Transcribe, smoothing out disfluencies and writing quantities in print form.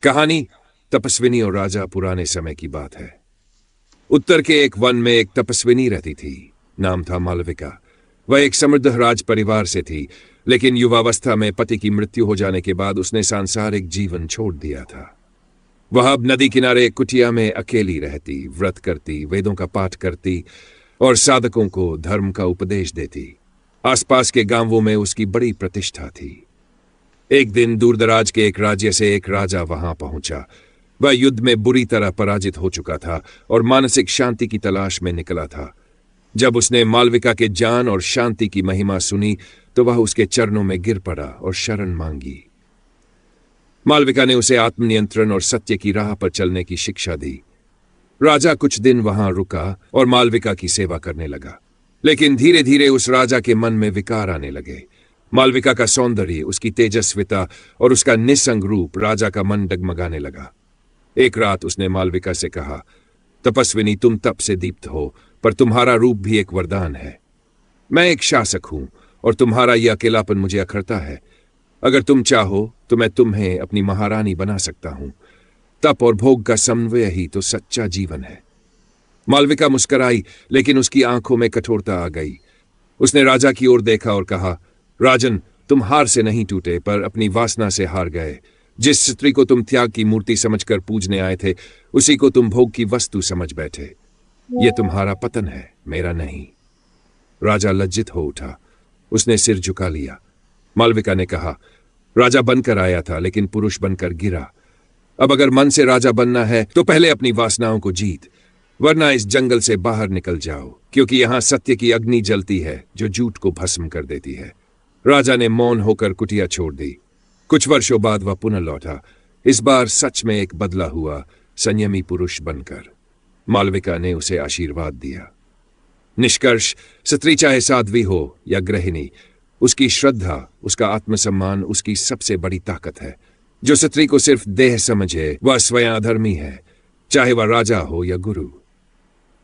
कहानी तपस्विनी और राजा। पुराने समय की बात है। उत्तर के एक वन में एक तपस्विनी रहती थी। नाम था मालविका। वह एक समृद्ध राज परिवार से थी, लेकिन युवावस्था में पति की मृत्यु हो जाने के बाद उसने सांसारिक जीवन छोड़ दिया था। वह अब नदी किनारे एक कुटिया में अकेली रहती, व्रत करती, वेदों का पाठ करती और साधकों को धर्म का उपदेश देती। आसपास के गांवों में उसकी बड़ी प्रतिष्ठा थी। एक दिन दूरदराज के एक राज्य से एक राजा वहां पहुंचा। वह युद्ध में बुरी तरह पराजित हो चुका था और मानसिक शांति की तलाश में निकला था। जब उसने मालविका के ज्ञान और शांति की महिमा सुनी तो वह उसके चरणों में गिर पड़ा और शरण मांगी। मालविका ने उसे आत्मनियंत्रण और सत्य की राह पर चलने की शिक्षा दी। राजा कुछ दिन वहां रुका और मालविका की सेवा करने लगा, लेकिन धीरे धीरे उस राजा के मन में विकार आने लगे। मालविका का सौंदर्य, उसकी तेजस्विता और उसका निस्संग रूप राजा का मन डगमगाने लगा। एक रात उसने मालविका से कहा, तपस्विनी, तुम तप से दीप्त हो, पर तुम्हारा रूप भी एक वरदान है। मैं एक शासक हूं और तुम्हारा यह अकेलापन मुझे अखरता है। अगर तुम चाहो तो मैं तुम्हें अपनी महारानी बना सकता हूं। तप और भोग का समन्वय ही तो सच्चा जीवन है। मालविका मुस्कुराई, लेकिन उसकी आंखों में कठोरता आ गई। उसने राजा की ओर देखा और कहा, राजन, तुम हार से नहीं टूटे, पर अपनी वासना से हार गए। जिस स्त्री को तुम त्याग की मूर्ति समझकर पूजने आए थे, उसी को तुम भोग की वस्तु समझ बैठे। यह तुम्हारा पतन है, मेरा नहीं। राजा लज्जित हो उठा। उसने सिर झुका लिया। मालविका ने कहा, राजा बनकर आया था, लेकिन पुरुष बनकर गिरा। अब अगर मन से राजा बनना है तो पहले अपनी वासनाओं को जीत, वरना इस जंगल से बाहर निकल जाओ, क्योंकि यहां सत्य की अग्नि जलती है जो झूठ को भस्म कर देती है। राजा ने मौन होकर कुटिया छोड़ दी। कुछ वर्षों बाद वह पुनः लौटा, इस बार सच में एक बदला हुआ संयमी पुरुष बनकर। मालविका ने उसे आशीर्वाद दिया। निष्कर्ष, स्त्री चाहे साध्वी हो या गृहिणी, उसकी श्रद्धा, उसका आत्मसम्मान उसकी सबसे बड़ी ताकत है। जो स्त्री को सिर्फ देह समझे वह स्वयं अधर्मी है, चाहे वह राजा हो या गुरु।